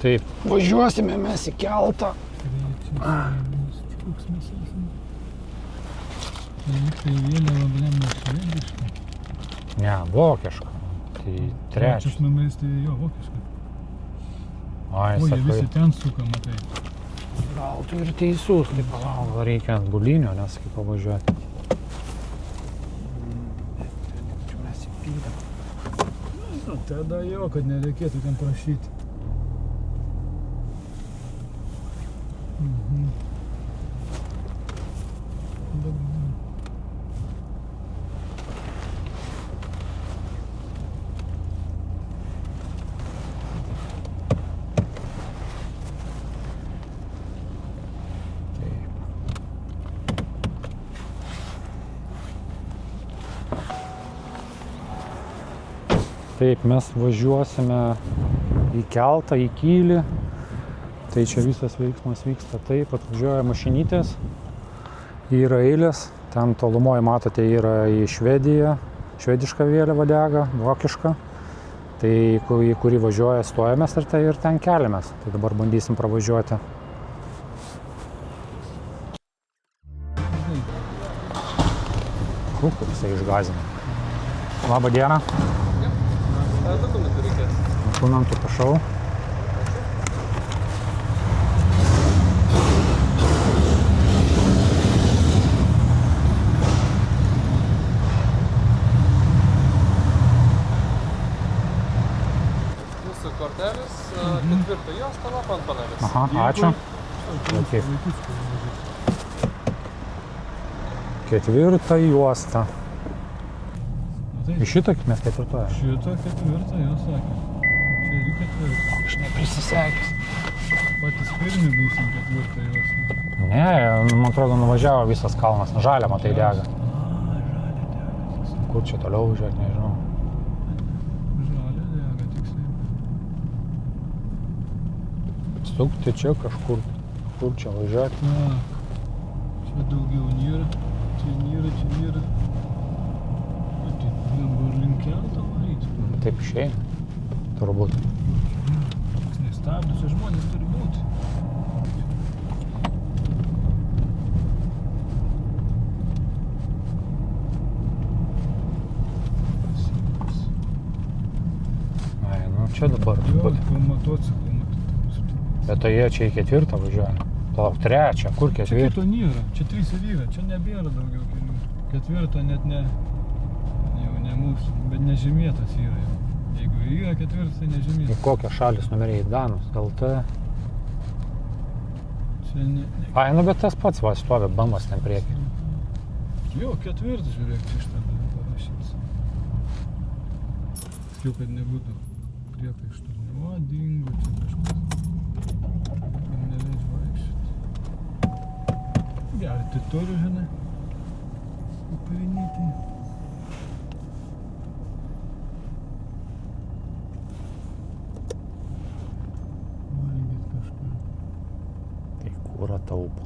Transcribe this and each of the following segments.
Taip, važiuosime mes į keltą. Koks mes esame? Tai vėliava blemba švediška. Ne, vokiška. Tai trečias. Trečias numeris tai jo vokiška. Ai, O, jie sakai. visi ten suka, matai. Gal tu ir teisus, tai palauk, gal reikia ant bulinio, nes kaip pavažiuoti. Čia mes įpydam. Nu, tada jo, kad nereikėtų ten prašyti. Taip, mes važiuosime į keltą, į Kylį. Tai čia visas veiksmas vyksta taip, atvažiuoja mašinytės, yra eilės, ten tolumoje matote yra į Švediją, švediška vėliava dega, vokiška. Tai į kurį važiuoja stojamės ir ten keliamės, tai dabar bandysim pravažiuoti. Kaip jisai išgąsdina. Labą dieną. Dokumentų reikės. Dokumentų prašau. Mūsų kortelis, ketvirta juosta, lapa ant panelės. Aha, ačiū. Ketvirta juosta. Iš šito mes ketvirtoje. Šito ketvirta, jo sakė. Čia ir ketvirta. Aš neprisisekęs. Patys pirmi būsim ketvirta juosta. Ne, man atrodo, nuvažiavo visas kalnas. Žalia, matai, dega. Žalia dega. Kur čia toliau važiuoti, nežinau. Žalia dega, tiksliai. Sukti čia kažkur. Kur čia važiuoti? Na, čia daugiau nėra. Čia nėra. Dabar link kelto varyti. Taip išeina. Turbūt. Toks nestabdus, čia žmonės turi būti. Ai, nu čia dabar Jo, turbūt. po motociklų matyti. Bet tai jie čia į ketvirtą važiuoja. Palauk, trečią. Kur Čia ketvirtą? kito nėra. Čia 3 ir yra. Čia nebėra daugiau kelių. Ketvirta net ne... Jau ne mūsų, bet nežymėtas yra jau. Jeigu yra ketvirtas, tai Į nežymėtas. kokią šalis numeriai? Danus, LT. Čia ne... Ai, nu bet tas pats va stovi bambas ten priekį. Jo, ketvirtas, žiūrėk, čia iš tada parašytas. Jau, kad nebūtų priekaištų. O, dingo čia kažkas. Kad neleidžia vaikščioti. Gerti turiu, žinai. Upirinytai. Valgyt kažką. Tai kurą taupo.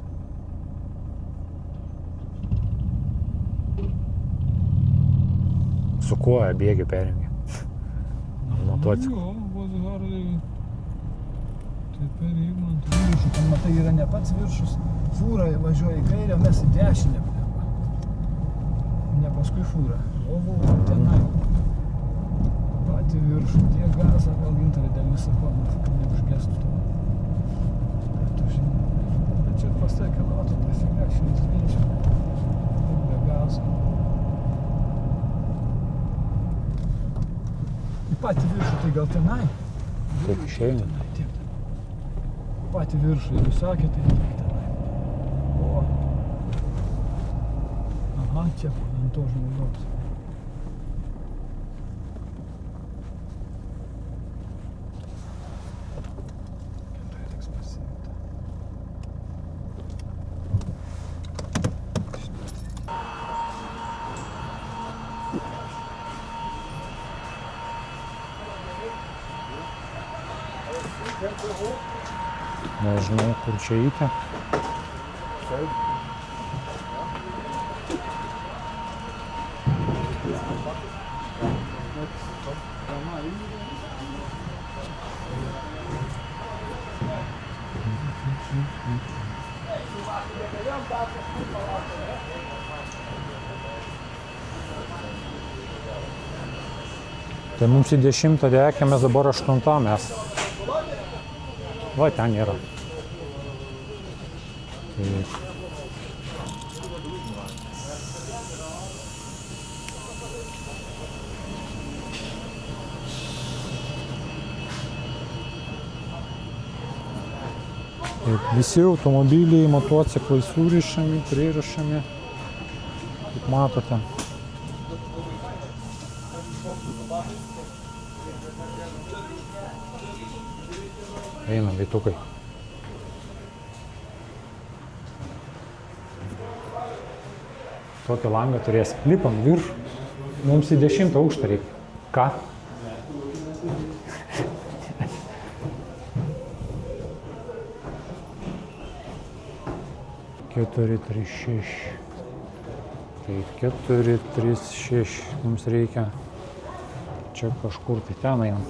Su kuo bėgi perjungi? Motociklą. Jo, vos garai. Tai per įmantą. Viršų, ten matai, yra ne pats viršus. Fūra važiuoja į kairę, mes į dešinę. Ne paskui fūra. O, tenai. Patį viršų, tiek gazą, gal gintarį dėl visakoną, kad neužgestų to. Bet tu žinai. Bet čia pas tai kilometrų, tai figa, 120. Be gazo. Į patį viršų, tai gal tenai? Taip išeina. Taip. Patį viršų, jeigu sakė, tai tenai. O. Aha, čia ant to žmogaus. Gerai, reiks pasiimti. Nežinau, kur čia eiti. Tai mums į 10 dekė, mes dabar 8 mes. Va, ten yra. Taip. Taip, visi automobiliai, motociklai surišami, pririšami, kaip matote. Einam, vytukai. Tokį langą turės. Lipam virš. Mums į 10 aukštą reikia. Ką? Keturi, 3, 6. Taip, 4, 3, 6. Mums reikia čia kažkur tai ten einam.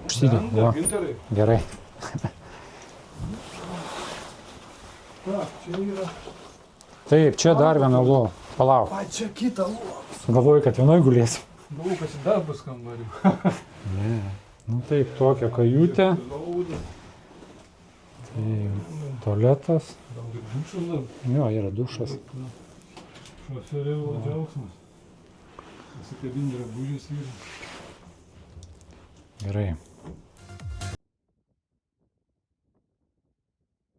Užsidėk, va. Gerai. Tak, čia yra. Taip, čia dar viena lova. Palauk. A, čia kita lova. Galvoju, kad vienoj gulėsim. Galvoju, kad čia dar bus kambarių. Ne. Nu taip, tokia kajutė. Tai tualetas. Gal ir dušas dar. Jo, yra dušas. Šoferio džiaugsmas. Pasikabinti drabužius yra. Gerai.